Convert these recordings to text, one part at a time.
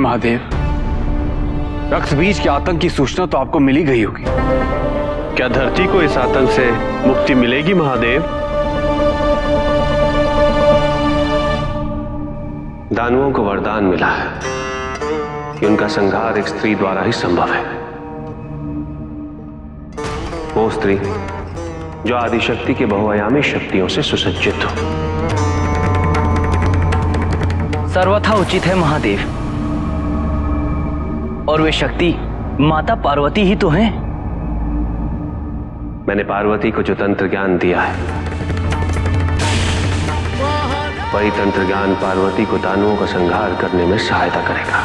महादेव। रक्त बीज के आतंक की सूचना तो आपको मिली गई होगी। क्या धरती को इस आतंक से मुक्ति मिलेगी महादेव? दानवों को वरदान मिला है कि उनका संहार एक स्त्री द्वारा ही संभव है। वो स्त्री जो आदिशक्ति के बहुआयामी शक्तियों से सुसज्जित हो। सर्वथा उचित है महादेव। और वे शक्ति माता पार्वती ही तो हैं। मैंने पार्वती को जो तंत्र ज्ञान दिया है, वही तंत्र ज्ञान पार्वती को दानवों का संहार करने में सहायता करेगा।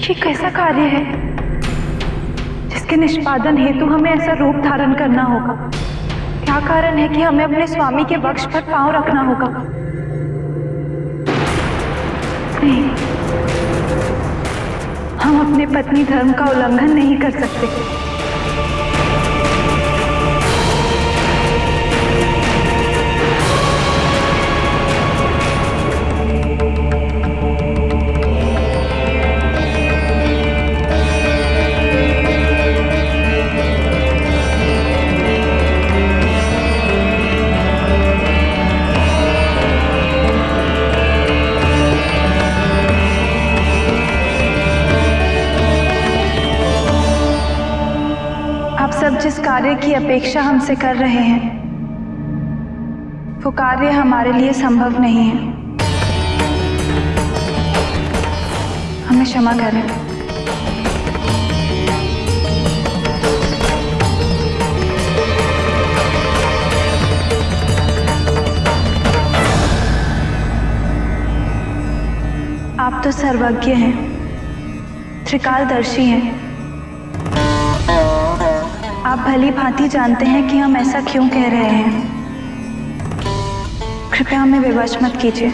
ये कैसा कार्य है जिसके निष्पादन हेतु हमें ऐसा रूप धारण करना होगा? क्या कारण है कि हमें अपने स्वामी के वक्ष पर पांव रखना होगा? नहीं, हम अपने पत्नी धर्म का उल्लंघन नहीं कर सकते। सब जिस कार्य की अपेक्षा हमसे कर रहे हैं, वो कार्य हमारे लिए संभव नहीं है। हमें क्षमा करें। आप तो सर्वज्ञ हैं, त्रिकालदर्शी हैं। आप भली भांति जानते हैं कि हम ऐसा क्यों कह रहे हैं। कृपया हमें विवश मत कीजिए।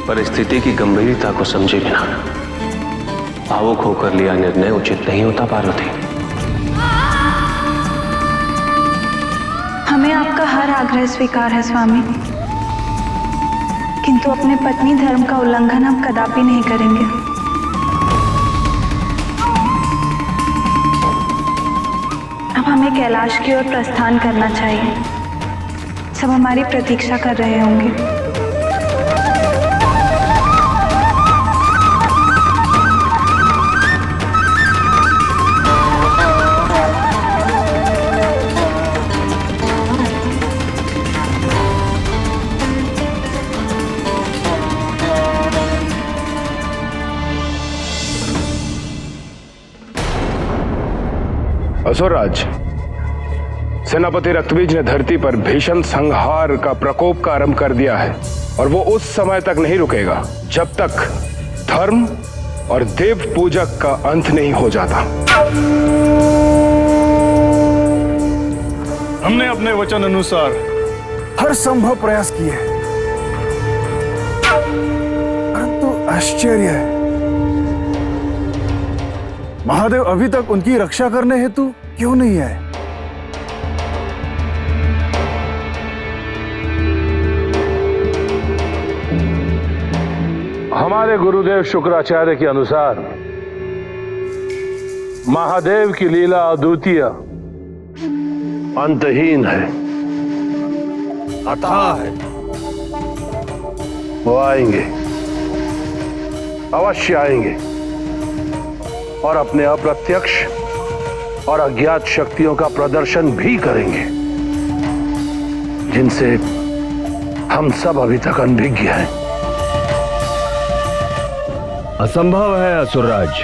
परिस्थिति की गंभीरता को समझे बिना भावुक होकर लिया निर्णय उचित नहीं होता पार्वती। हमें आपका हर आग्रह स्वीकार है स्वामी, किंतु अपने पत्नी धर्म का उल्लंघन हम कदापि नहीं करेंगे। अब हमें कैलाश की ओर प्रस्थान करना चाहिए। सब हमारी प्रतीक्षा कर रहे होंगे। असुरराज, सेनापति रक्तबीज ने धरती पर भीषण संहार का प्रकोप का आरंभ कर दिया है और वो उस समय तक नहीं रुकेगा जब तक धर्म और देव पूजक का अंत नहीं हो जाता। हमने अपने वचन अनुसार हर संभव प्रयास किए, परंतु आश्चर्य है, महादेव अभी तक उनकी रक्षा करने हेतु क्यों नहीं आए? हमारे गुरुदेव शुक्राचार्य के अनुसार महादेव की लीला अद्वितीय, अंतहीन है, अथाह है। वो आएंगे, अवश्य आएंगे और अपने अप्रत्यक्ष और अज्ञात शक्तियों का प्रदर्शन भी करेंगे जिनसे हम सब अभी तक अनभिज्ञ हैं। असंभव है असुरराज।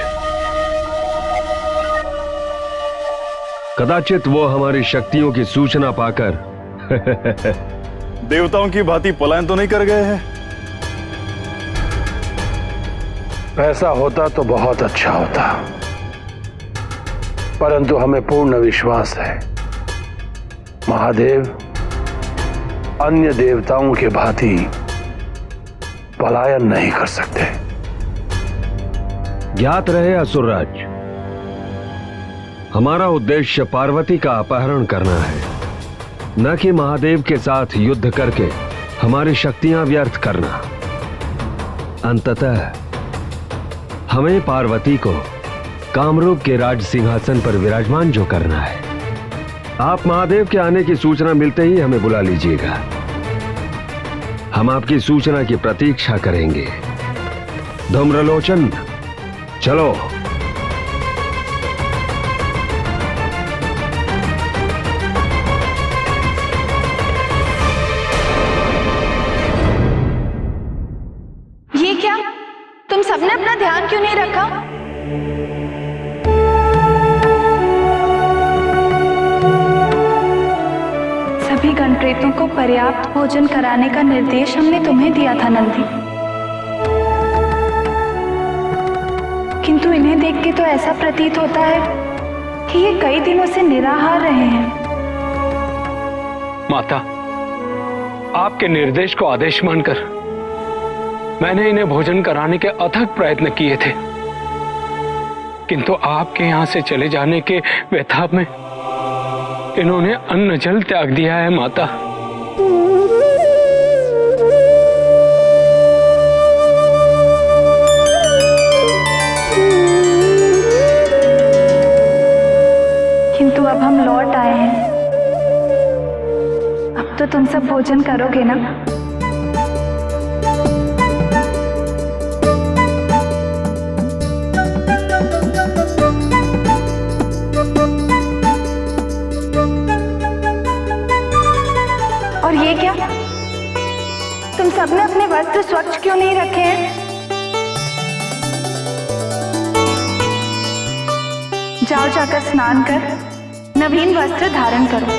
कदाचित वो हमारी शक्तियों की सूचना पाकर देवताओं की भांति पलायन तो नहीं कर गए हैं? ऐसा होता तो बहुत अच्छा होता, परंतु हमें पूर्ण विश्वास है महादेव अन्य देवताओं के भांति पलायन नहीं कर सकते। ज्ञात रहे असुरराज, हमारा उद्देश्य पार्वती का अपहरण करना है, न कि महादेव के साथ युद्ध करके हमारी शक्तियां व्यर्थ करना। अंततः हमें पार्वती को कामरूप के राज सिंहासन पर विराजमान जो करना है। आप महादेव के आने की सूचना मिलते ही हमें बुला लीजिएगा, हम आपकी सूचना की प्रतीक्षा करेंगे। धूम्रलोचन, चलो। ये क्या? तुम सबने अपना ध्यान क्यों नहीं रखा? सभी गणप्रेतों को पर्याप्त भोजन कराने का निर्देश हमने तुम्हें दिया था नंदी, किंतु इन्हें देख के तो ऐसा प्रतीत होता है कि ये कई दिनों से निराहार रहे हैं। माता, आपके निर्देश को आदेश मानकर मैंने इन्हें भोजन कराने के अथक प्रयत्न किए थे, किंतु आपके यहां से चले जाने के व्यथा में इन्होंने अन्न जल त्याग दिया है माता। किंतु अब हम लौट आए हैं, अब तो तुम सब भोजन करोगे ना? और ये क्या? तुम सबने अपने वस्त्र स्वच्छ क्यों नहीं रखे हैं? जाओ जाकर स्नान कर नवीन वस्त्र धारण करो,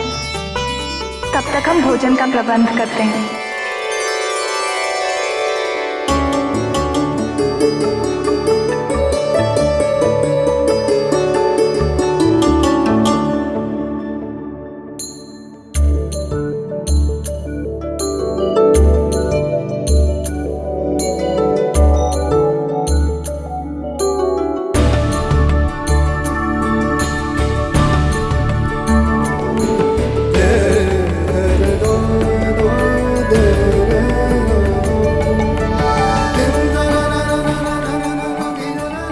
तब तक हम भोजन का प्रबंध करते हैं।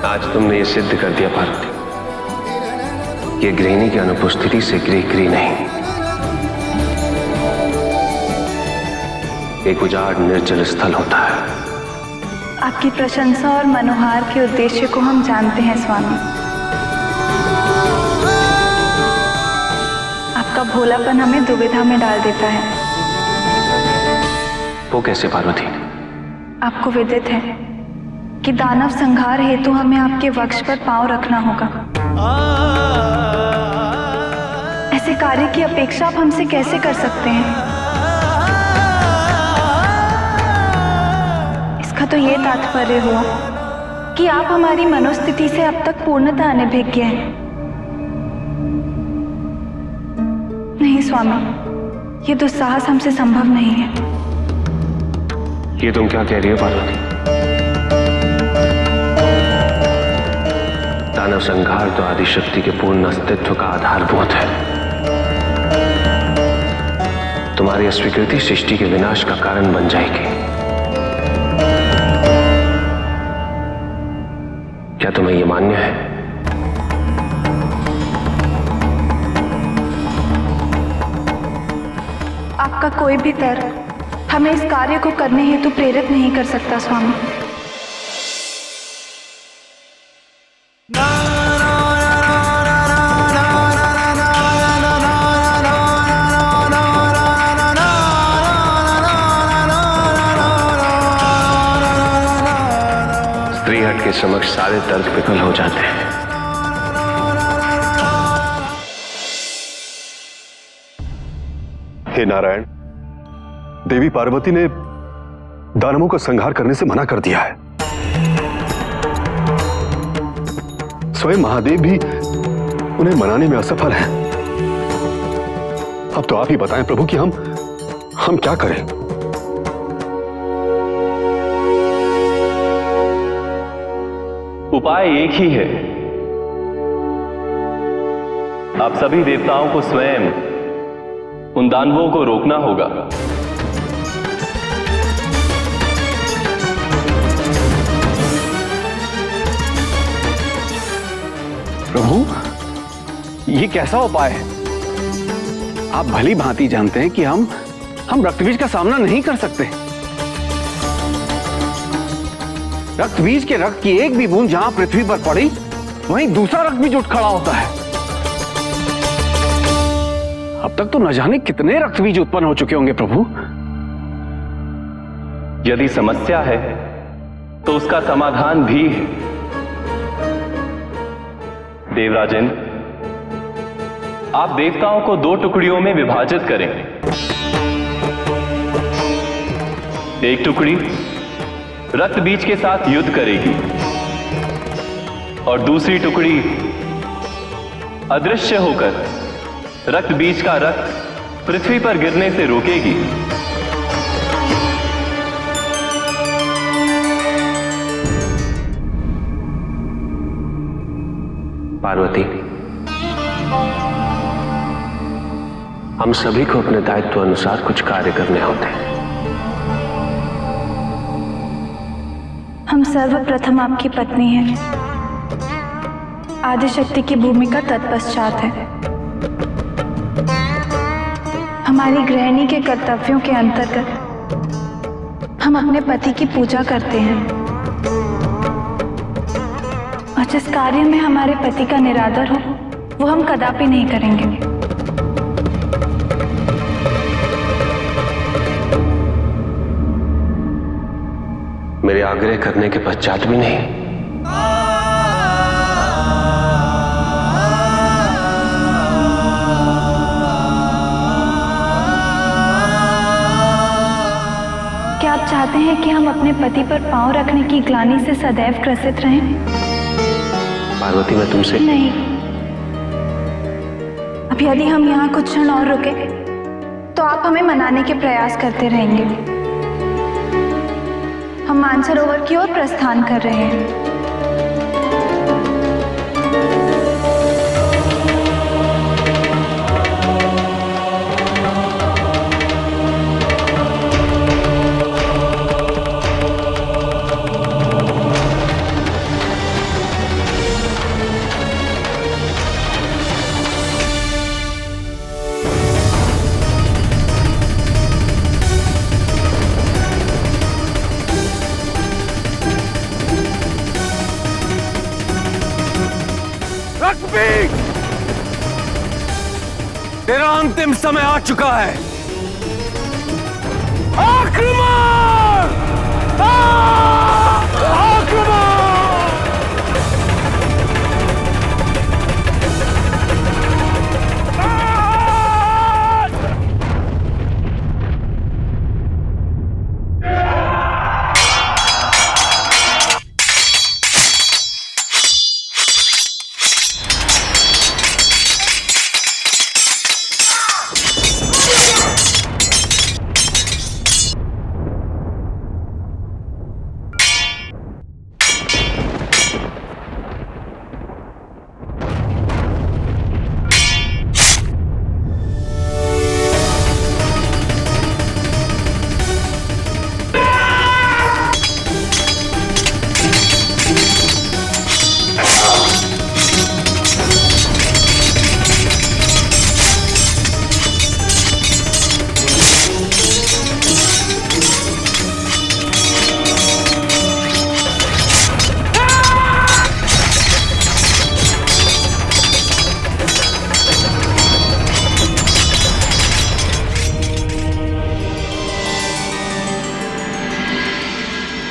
आज तुमने ये सिद्ध कर दिया पार्वती, ये गृहिणी की अनुपस्थिति से गृह नहीं, एक उजाड़ निर्जल स्थल होता है। आपकी प्रशंसा और मनोहार के उद्देश्य को हम जानते हैं स्वामी। आपका भोलापन हमें दुविधा में डाल देता है। वो कैसे पार्वती? आपको विदित है कि दानव संहार हेतु हमें आपके वक्ष पर पांव रखना होगा। ऐसे कार्य की अपेक्षा आप हमसे कैसे कर सकते हैं? इसका तो ये तात्पर्य हुआ कि आप हमारी मनोस्थिति से अब तक पूर्णतः अनभिज्ञ हैं। नहीं स्वामी, ये दुस्साहस हमसे संभव नहीं है। ये तुम क्या कह रही हो पार्वती? दानव संहार तो आदिशक्ति के पूर्ण अस्तित्व का आधारभूत है। तुम्हारी अस्वीकृति सृष्टि के विनाश का कारण बन जाएगी। क्या तुम्हें यह मान्य है? आपका कोई भी तर्क हमें इस कार्य को करने हेतु प्रेरित नहीं कर सकता स्वामी। स्त्रीहट के समक्ष सारे तर्क विफल हो जाते हैं। हे नारायण, देवी पार्वती ने दानवों का संहार करने से मना कर दिया है। स्वयं महादेव भी उन्हें मनाने में असफल हैं। अब तो आप ही बताएं प्रभु कि हम क्या करें। उपाय एक ही है। आप सभी देवताओं को स्वयं उन दानवों को रोकना होगा। प्रभु, ये कैसा उपाय है? आप भली भांति जानते हैं कि हम रक्तबीज का सामना नहीं कर सकते। रक्तबीज के रक्त की एक भी बूंद जहां पृथ्वी पर पड़ी, वहीं दूसरा रक्तबीज उठ खड़ा होता है। अब तक तो न जाने कितने रक्तबीज उत्पन्न हो चुके होंगे प्रभु। यदि समस्या है तो उसका समाधान भी है। देवराजन, आप देवताओं को 2 टुकड़ियों में विभाजित करें। एक टुकड़ी रक्त बीज के साथ युद्ध करेगी और दूसरी टुकड़ी अदृश्य होकर रक्त बीज का रक्त पृथ्वी पर गिरने से रोकेगी। पार्वती, हम सभी को अपने दायित्व अनुसार कुछ कार्य करने होते हैं। हम सर्वप्रथम आपकी पत्नी हैं। आदिशक्ति की भूमिका तत्पश्चात है। हमारी गृहिणी के कर्तव्यों के अंतर्गत हम अपने पति की पूजा करते हैं, और जिस कार्य में हमारे पति का निरादर हो वो हम कदापि नहीं करेंगे। मेरे आग्रह करने के पश्चात भी नहीं। क्या आप चाहते हैं कि हम अपने पति पर पांव रखने की ग्लानि से सदैव ग्रसित रहें? पार्वती, मैं तुमसे नहीं। अब यदि हम यहाँ कुछ क्षण और रुके तो आप हमें मनाने के प्रयास करते रहेंगे। हम मानसरोवर की ओर प्रस्थान कर रहे हैं। तेरा अंतिम समय आ चुका है। आक्रमण! आक्रमण!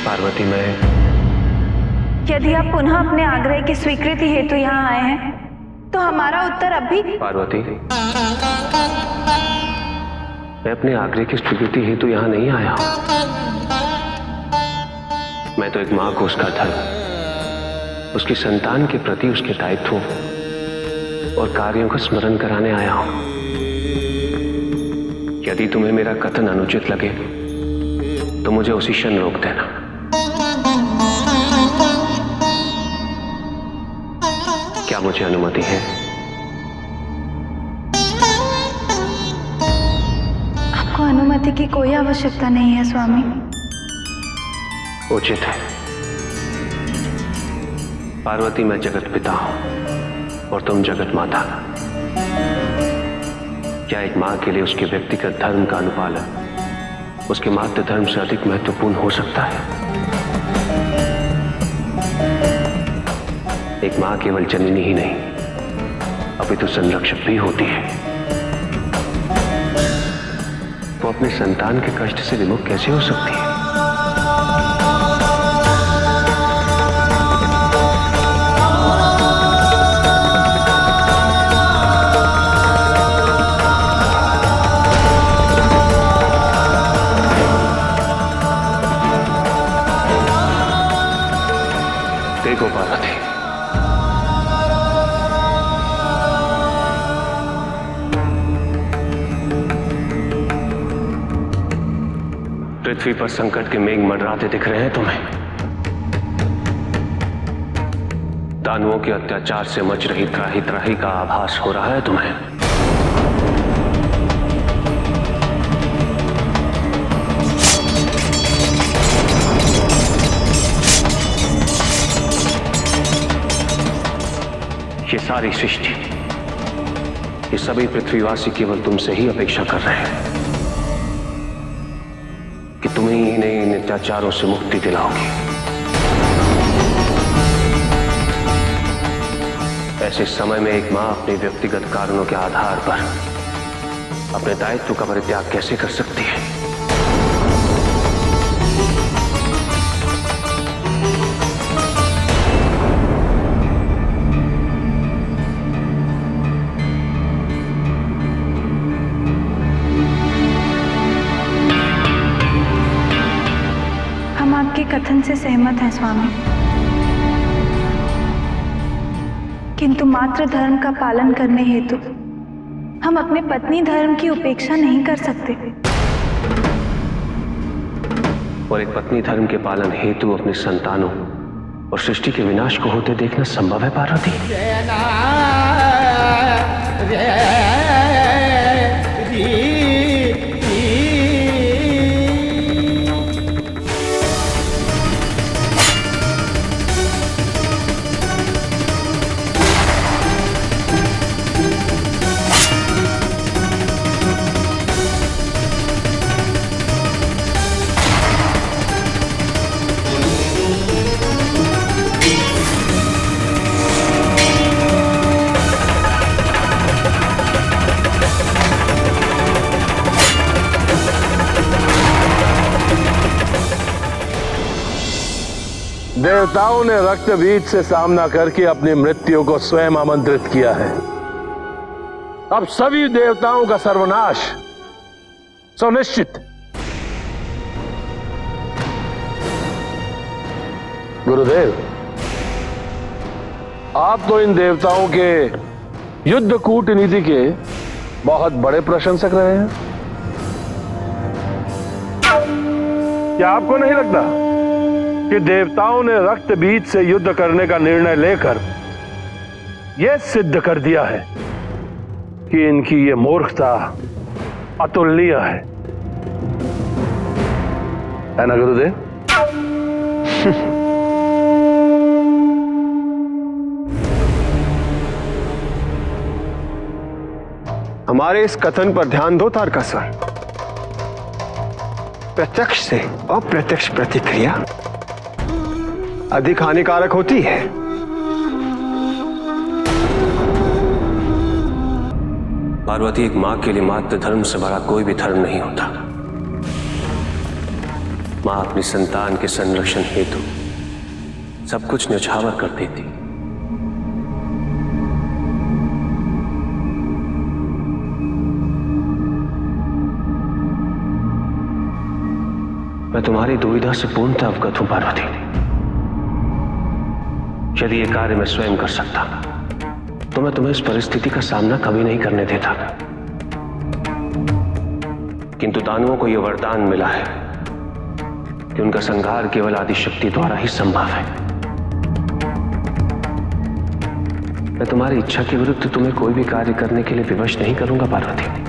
पार्वती, मैं यदि आप पुनः अपने आग्रह की स्वीकृति हेतु यहाँ आए हैं, तो हमारा उत्तर अब भी पार्वती, मैं अपने आग्रह की स्वीकृति हेतु यहां नहीं आया हूं। मैं तो एक मां को उसका धर्म, उसकी संतान के प्रति उसके दायित्वों और कार्यों का स्मरण कराने आया हूं। यदि तुम्हें मेरा कथन अनुचित लगे तो मुझे उसी क्षण रोक देना। क्या मुझे अनुमति है? आपको अनुमति की कोई आवश्यकता नहीं है स्वामी। उचित है। पार्वती, मैं जगत पिता हूं और तुम जगत माता। क्या एक मां के लिए उसके व्यक्तिगत धर्म का अनुपालन उसके मातृ धर्म से अधिक महत्वपूर्ण हो सकता है? एक मां केवल जननी ही नहीं, अपितु संरक्षक भी होती है। वो अपने संतान के कष्ट से विमुख कैसे हो सकती है? देखो पार्वती, पृथ्वी पर संकट के मेघ मंडराते दिख रहे हैं तुम्हें। दानवों के अत्याचार से मच रही त्राही त्राही का आभास हो रहा है तुम्हें। ये सारी सृष्टि, ये सभी पृथ्वीवासी केवल तुमसे ही अपेक्षा कर रहे हैं कि तुम ही इन्हें इन अत्याचारों से मुक्ति दिलाओगी। ऐसे समय में एक मां अपने व्यक्तिगत कारणों के आधार पर अपने दायित्व का परित्याग कैसे कर सकती है? आपके कथन से सहमत हैं स्वामी, किंतु मातृ धर्म का पालन करने हेतु हम अपने पत्नी धर्म की उपेक्षा नहीं कर सकते। और एक पत्नी धर्म के पालन हेतु अपने संतानों और सृष्टि के विनाश को होते देखना संभव है पार्वती? देवताओं ने रक्त बीज से सामना करके अपनी मृत्यु को स्वयं आमंत्रित किया है। अब सभी देवताओं का सर्वनाश सुनिश्चित। गुरुदेव, आप तो इन देवताओं के युद्ध कूटनीति के बहुत बड़े प्रशंसक रहे हैं। क्या आपको नहीं लगता कि देवताओं ने रक्त बीज से युद्ध करने का निर्णय लेकर यह सिद्ध कर दिया है कि इनकी यह मूर्खता अतुलनीय है ना गुरुदेव? हमारे इस कथन पर ध्यान दो तारकासुर। प्रत्यक्ष से अप्रत्यक्ष प्रतिक्रिया अधिक हानिकारक होती है। पार्वती, एक मां के लिए मातृ धर्म से बड़ा कोई भी धर्म नहीं होता। मां अपनी संतान के संरक्षण हेतु सब कुछ न्यौछावर कर देती। मैं तुम्हारी दुविधा से पूर्णतः अवगत हूं पार्वती। यदि ये कार्य मैं स्वयं कर सकता तो मैं तुम्हें इस परिस्थिति का सामना कभी नहीं करने देता, किंतु दानवों को यह वरदान मिला है कि उनका संहार केवल आदिशक्ति द्वारा ही संभव है। मैं तुम्हारी इच्छा के विरुद्ध तुम्हें कोई भी कार्य करने के लिए विवश नहीं करूंगा पार्वती।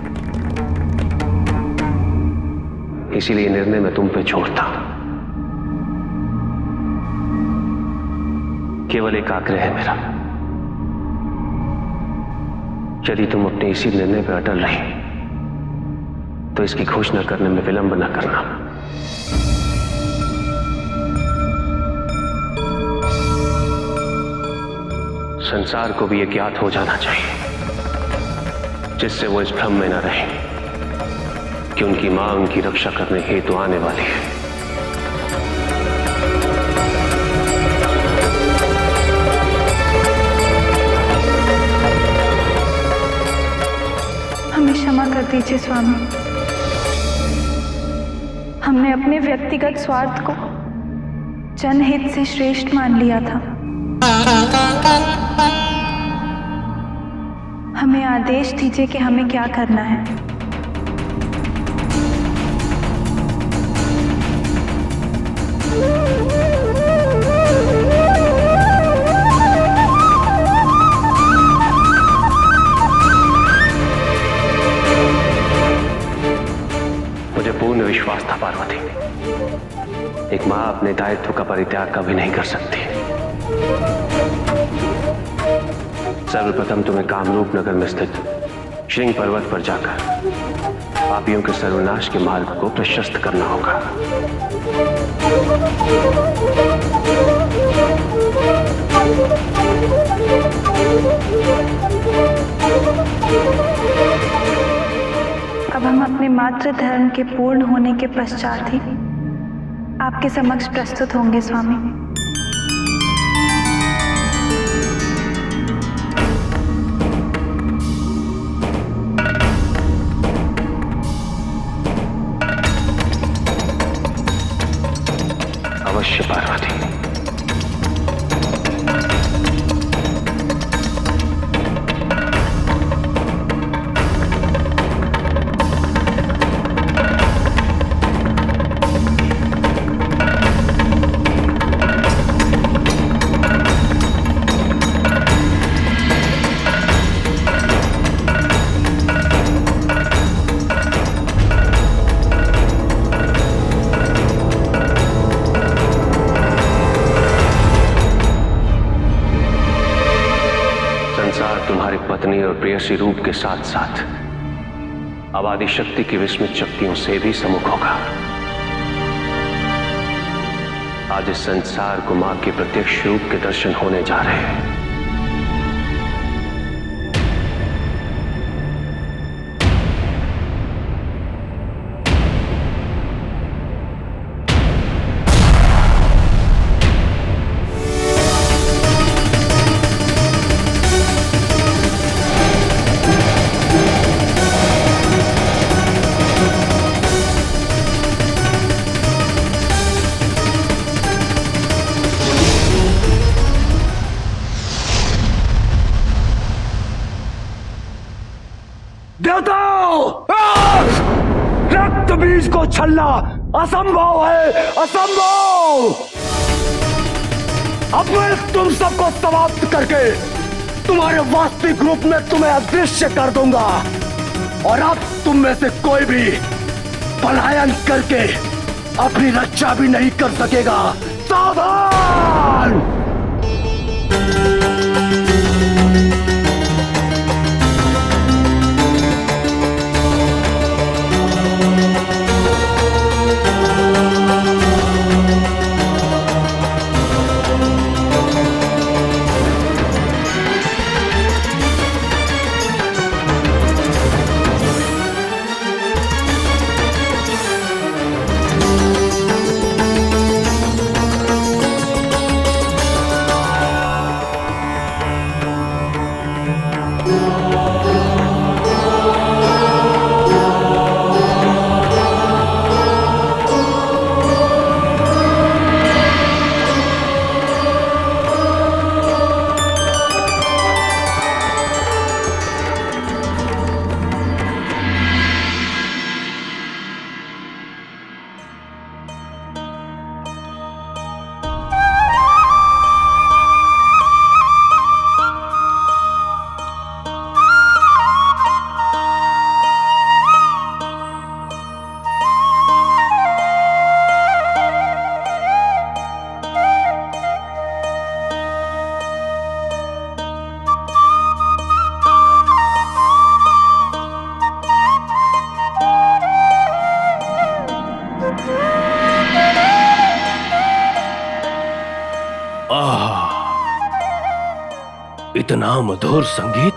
इसीलिए निर्णय मैं तुम पे छोड़ता हूं। केवल एक आग्रह है मेरा, यदि तुम अपने इसी निर्णय पर अटल रही तो इसकी घोषणा करने में विलंब न करना। संसार को भी यह ज्ञात हो जाना चाहिए, जिससे वो इस भ्रम में न रहे कि उनकी मां उनकी रक्षा करने हेतु आने वाली है। हमें क्षमा कर दीजिए स्वामी। हमने अपने व्यक्तिगत स्वार्थ को जनहित से श्रेष्ठ मान लिया था। हमें आदेश दीजिए कि हमें क्या करना है। मुझे पूर्ण विश्वास था पार्वती, एक मां अपने दायित्व का परित्याग कभी नहीं कर सकती। सर्वप्रथम तुम्हें कामरूप नगर में स्थित श्रृंग पर्वत पर जाकर पापियों के सर्वनाश के मार्ग को प्रशस्त करना होगा। अब हम अपने मातृ धर्म के पूर्ण होने के पश्चात ही आपके समक्ष प्रस्तुत होंगे स्वामी। अवश्य पार्वती। तुम्हारी पत्नी और प्रेयसी रूप के साथ साथ अब आदिशक्ति की विस्मित शक्तियों से भी सम्मुख होगा। आज इस संसार को मां के प्रत्यक्ष रूप के दर्शन होने जा रहे हैं। देवताओं, रक्त बीज को छलना असंभव है, असंभव। अब मैं तुम सबको समाप्त करके तुम्हारे वास्तविक रूप में तुम्हें अदृश्य कर दूंगा और अब तुम में से कोई भी पलायन करके अपनी रक्षा भी नहीं कर सकेगा। सावधान! इतना मधुर संगीत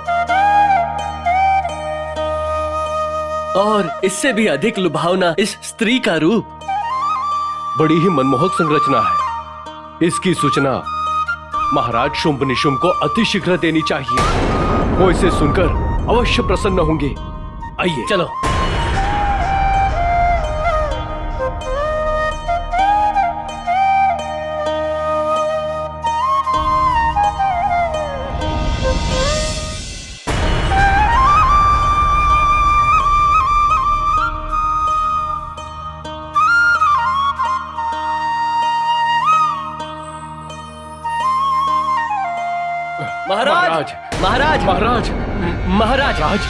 और इससे भी अधिक लुभावना इस स्त्री का रूप। बड़ी ही मनमोहक संरचना है। इसकी सूचना महाराज शुंभ निशुंभ को अतिशीघ्र देनी चाहिए। वो इसे सुनकर अवश्य प्रसन्न होंगे। आइए चलो। महाराज महाराज महाराज महाराज महाराज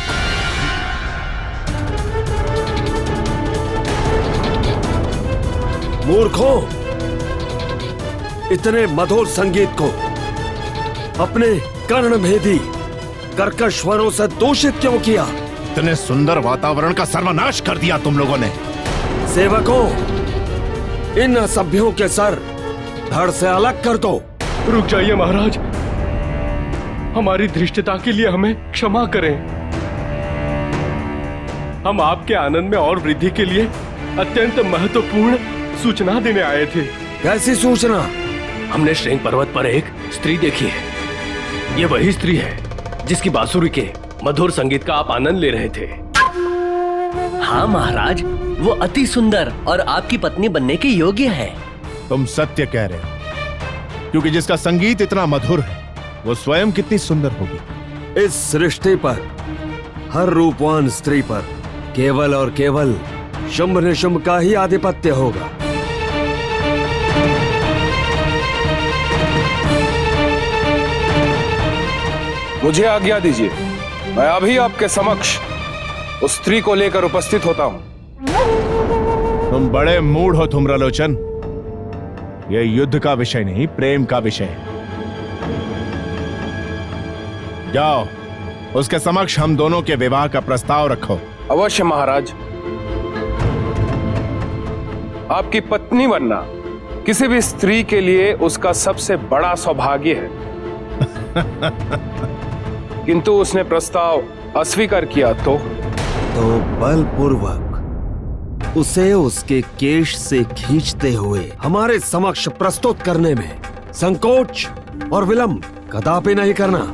मूर्खों, इतने मधुर संगीत को अपने कर्णभेदी कर्कश स्वरों से दूषित क्यों किया? इतने सुंदर वातावरण का सर्वनाश कर दिया तुम लोगों ने। सेवकों, इन असभ्यों के सर धड़ से अलग कर दो। रुक जाइए महाराज, हमारी धृष्टता के लिए हमें क्षमा करें। हम आपके आनंद में और वृद्धि के लिए अत्यंत महत्वपूर्ण सूचना देने आए थे। कैसी सूचना? हमने श्रृंग पर्वत पर एक स्त्री देखी है। ये वही स्त्री है जिसकी बांसुरी के मधुर संगीत का आप आनंद ले रहे थे। हाँ महाराज, वो अति सुंदर और आपकी पत्नी बनने के योग्य है। तुम सत्य कह रहे हो, क्योंकि जिसका संगीत इतना मधुर है वो स्वयं कितनी सुंदर होगी। इस सृष्टि पर हर रूपवान स्त्री पर केवल और केवल शुंभ निशुंभ का ही आधिपत्य होगा। मुझे आज्ञा दीजिए, मैं अभी आपके समक्ष उस स्त्री को लेकर उपस्थित होता हूं। तुम बड़े मूढ़ हो धूम्रलोचन। यह युद्ध का विषय नहीं, प्रेम का विषय है। जाओ, उसके समक्ष हम दोनों के विवाह का प्रस्ताव रखो। अवश्य महाराज। आपकी पत्नी बनना किसी भी स्त्री के लिए उसका सबसे बड़ा सौभाग्य है। किंतु उसने प्रस्ताव अस्वीकार किया तो बलपूर्वक उसे उसके केश से खींचते हुए हमारे समक्ष प्रस्तुत करने में संकोच और विलंब कदापि नहीं करना।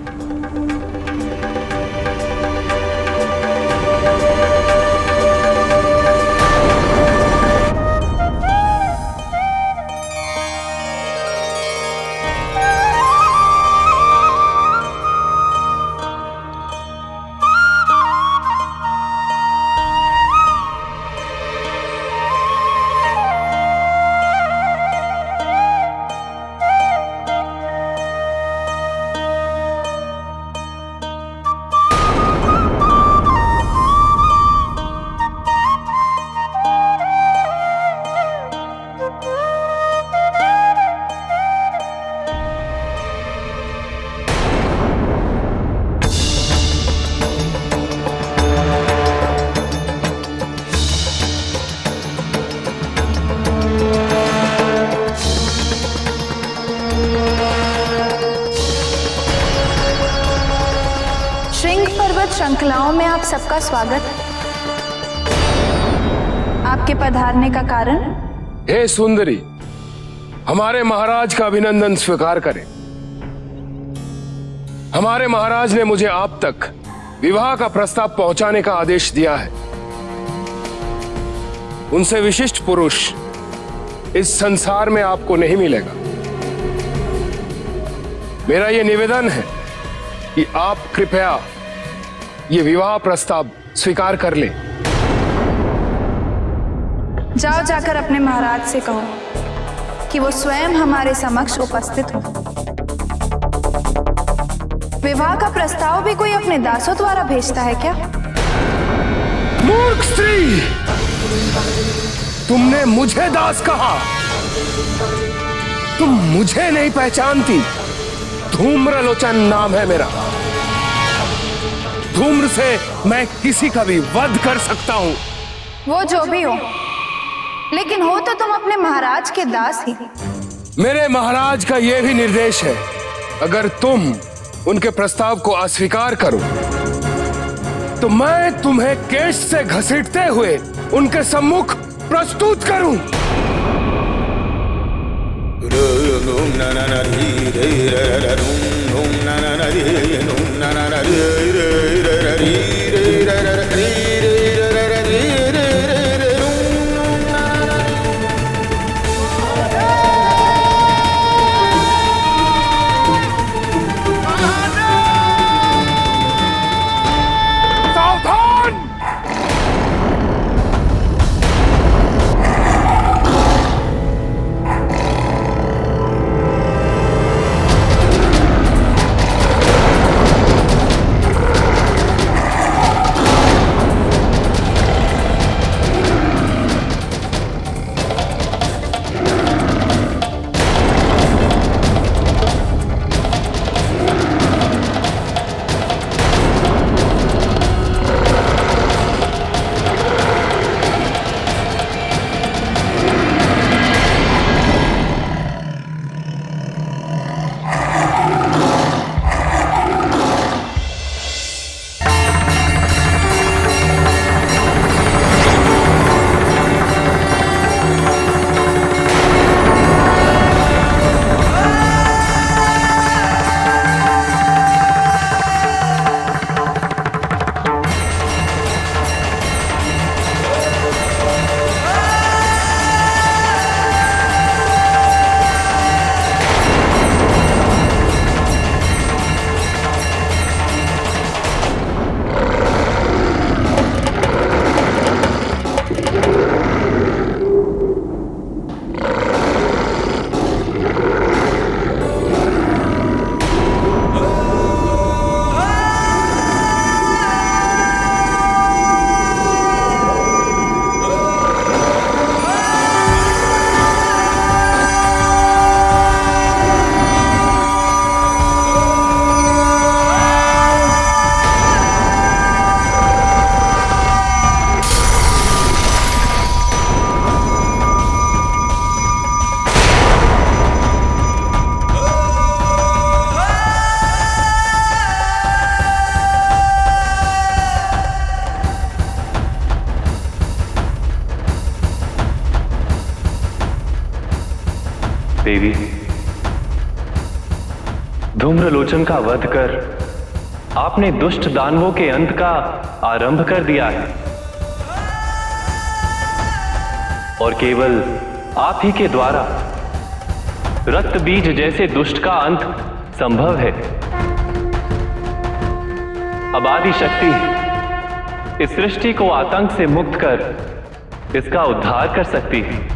श्रृंखलाओं में आप सबका स्वागत। आपके पधारने का कारण? हे सुंदरी, हमारे महाराज का अभिनंदन स्वीकार करें। हमारे महाराज ने मुझे आप तक विवाह का प्रस्ताव पहुंचाने का आदेश दिया है। उनसे विशिष्ट पुरुष इस संसार में आपको नहीं मिलेगा। मेरा यह निवेदन है कि आप कृपया ये विवाह प्रस्ताव स्वीकार कर लें। जाओ, जाकर अपने महाराज से कहो कि वो स्वयं हमारे समक्ष उपस्थित हो। विवाह का प्रस्ताव भी कोई अपने दासों द्वारा भेजता है क्या? मूर्ख स्त्री, तुमने मुझे दास कहा। तुम मुझे नहीं पहचानती। धूम्रलोचन नाम है मेरा। धूम्र से मैं किसी का भी वध कर सकता हूं। वो जो भी हो, लेकिन हो तो तुम अपने महाराज के दास ही। मेरे महाराज का यह भी निर्देश है, अगर तुम उनके प्रस्ताव को अस्वीकार करो तो मैं तुम्हें केश से घसीटते हुए उनके सम्मुख प्रस्तुत करूं। देवी, धूम्रलोचन का वध कर आपने दुष्ट दानवों के अंत का आरंभ कर दिया है और केवल आप ही के द्वारा रक्त बीज जैसे दुष्ट का अंत संभव है। अब आदि शक्ति इस सृष्टि को आतंक से मुक्त कर इसका उद्धार कर सकती है।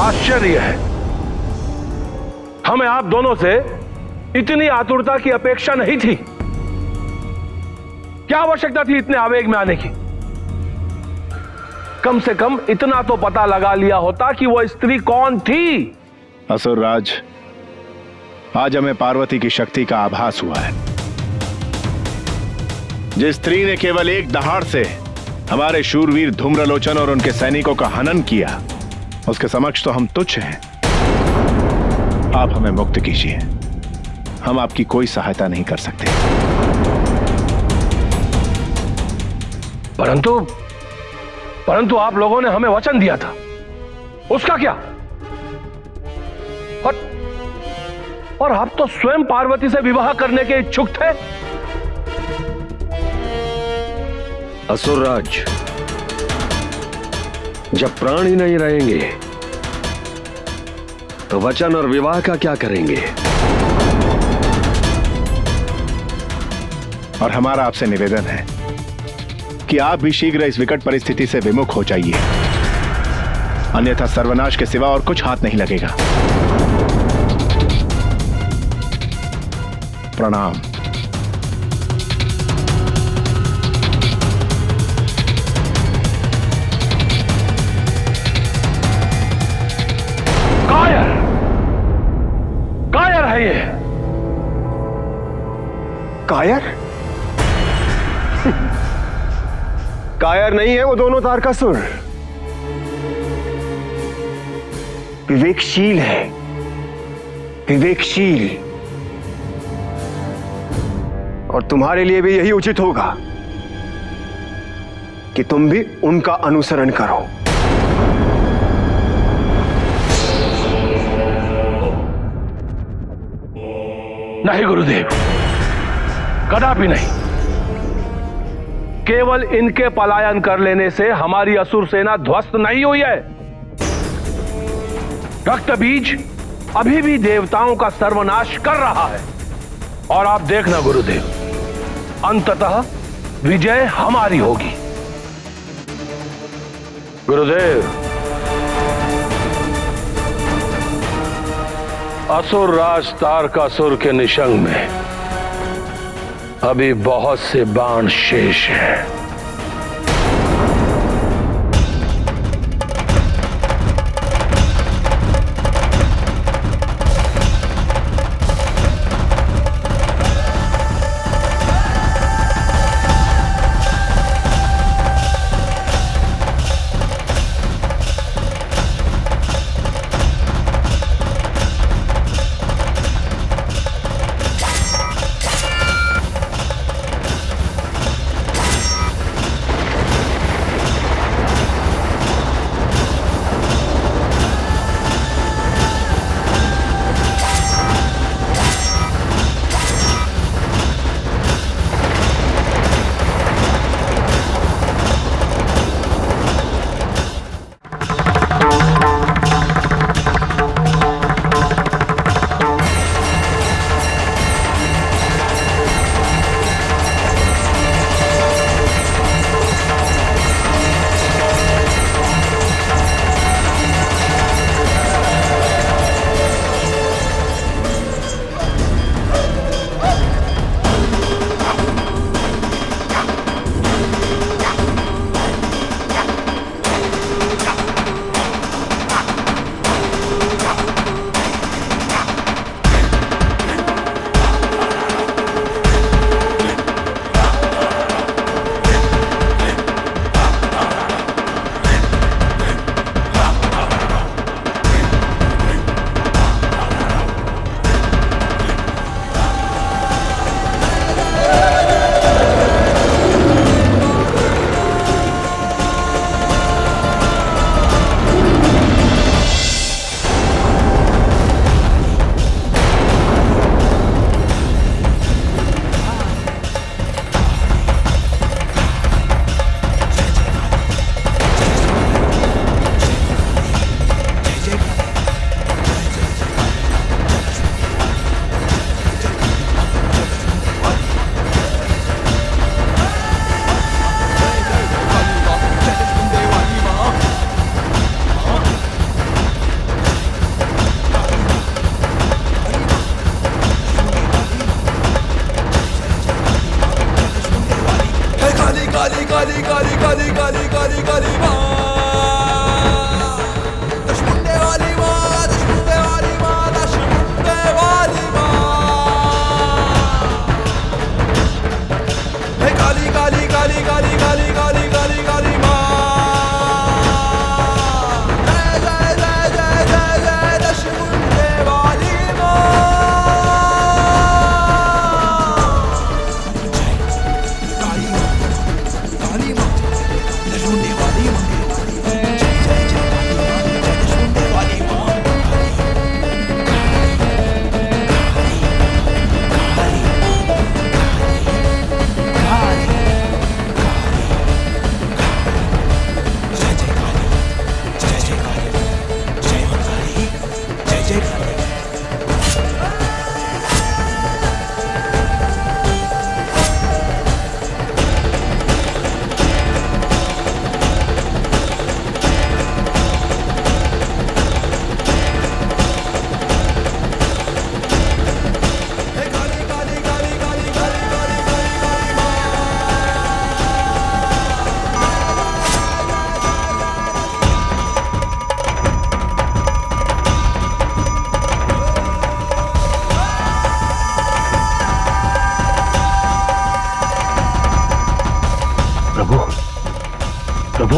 आश्चर्य है, हमें आप दोनों से इतनी आतुरता की अपेक्षा नहीं थी। क्या आवश्यकता थी इतने आवेग में आने की? कम से कम इतना तो पता लगा लिया होता कि वो स्त्री कौन थी। असुरराज, आज हमें पार्वती की शक्ति का आभास हुआ है। जिस स्त्री ने केवल एक दहाड़ से हमारे शूरवीर धूम्रलोचन और उनके सैनिकों का हनन किया, उसके समक्ष तो हम तुच्छ हैं। आप हमें मुक्त कीजिए, हम आपकी कोई सहायता नहीं कर सकते। परंतु आप लोगों ने हमें वचन दिया था, उसका क्या? और आप तो स्वयं पार्वती से विवाह करने के इच्छुक थे। असुरराज, जब प्राण ही नहीं रहेंगे तो वचन और विवाह का क्या करेंगे? और हमारा आपसे निवेदन है कि आप भी शीघ्र इस विकट परिस्थिति से विमुख हो जाइए, अन्यथा सर्वनाश के सिवा और कुछ हाथ नहीं लगेगा। प्रणाम। कायर कायर? कायर नहीं है वो दोनों तारकासुर, विवेकशील है, विवेकशील। और तुम्हारे लिए भी यही उचित होगा कि तुम भी उनका अनुसरण करो। नहीं गुरुदेव, कदापि नहीं। केवल इनके पलायन कर लेने से हमारी असुर सेना ध्वस्त नहीं हुई है। रक्त बीज अभी भी देवताओं का सर्वनाश कर रहा है। और आप देखना गुरुदेव, अंततः विजय हमारी होगी। गुरुदेव, असुर राज तारकासुर के निशंग में अभी बहुत से बाण शेष हैं।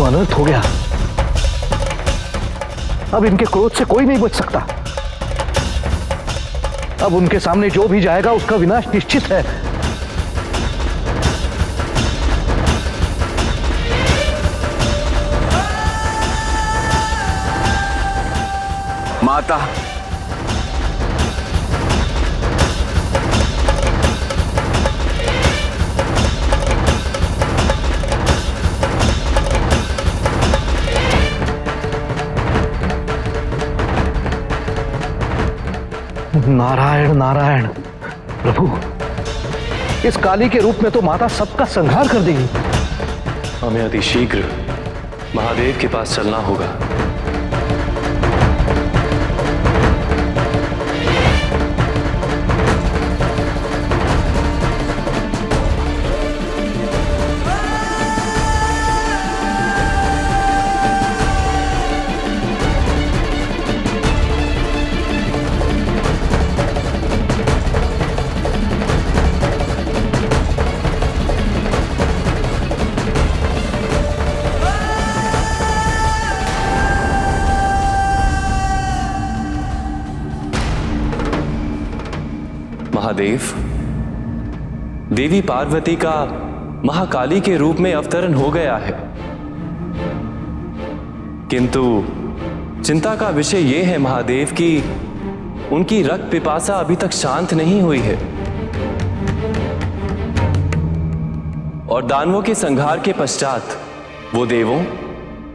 अनर्थ हो गया। अब इनके क्रोध से कोई नहीं बच सकता। अब उनके सामने जो भी जाएगा उसका विनाश निश्चित है। माता, नारायण नारायण। प्रभु, इस काली के रूप में तो माता सबका संहार कर देगी। हमें अतिशीघ्र महादेव के पास चलना होगा। महादेव, देवी पार्वती का महाकाली के रूप में अवतरण हो गया है, किंतु चिंता का विषय यह है महादेव कि उनकी रक्त पिपासा अभी तक शांत नहीं हुई है और दानवों के संहार के पश्चात वो देवों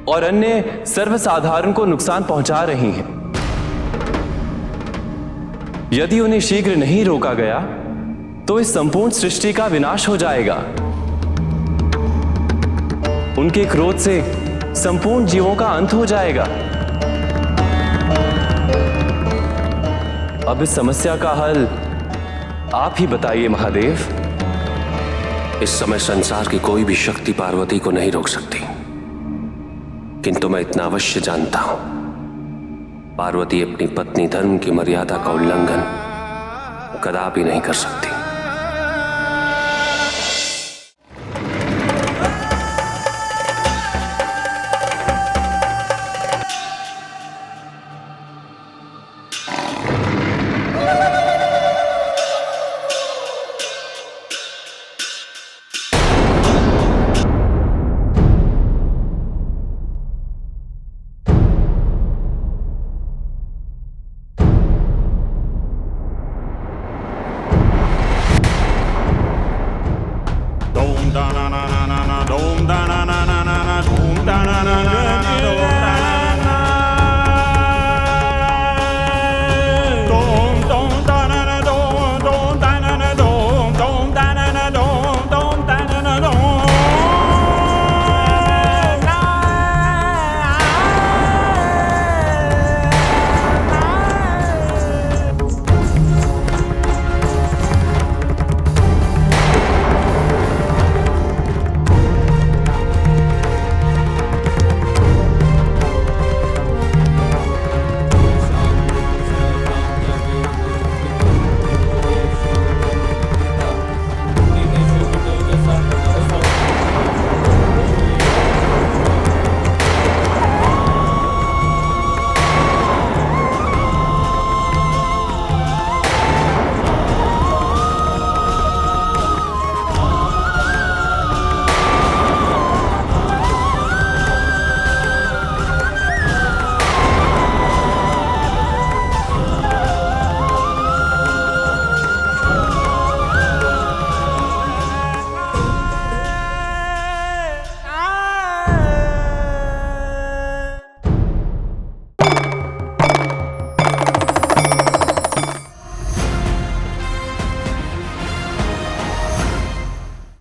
और अन्य सर्वसाधारण को नुकसान पहुंचा रही हैं। यदि उन्हें शीघ्र नहीं रोका गया तो इस संपूर्ण सृष्टि का विनाश हो जाएगा। उनके क्रोध से संपूर्ण जीवों का अंत हो जाएगा। अब इस समस्या का हल आप ही बताइए महादेव। इस समय संसार की कोई भी शक्ति पार्वती को नहीं रोक सकती, किंतु मैं इतना अवश्य जानता हूं, पार्वती अपनी पत्नी धर्म की मर्यादा का उल्लंघन कदापि नहीं कर सकती। Dom da na na na na na, dom da na na na na na, dom da na na na.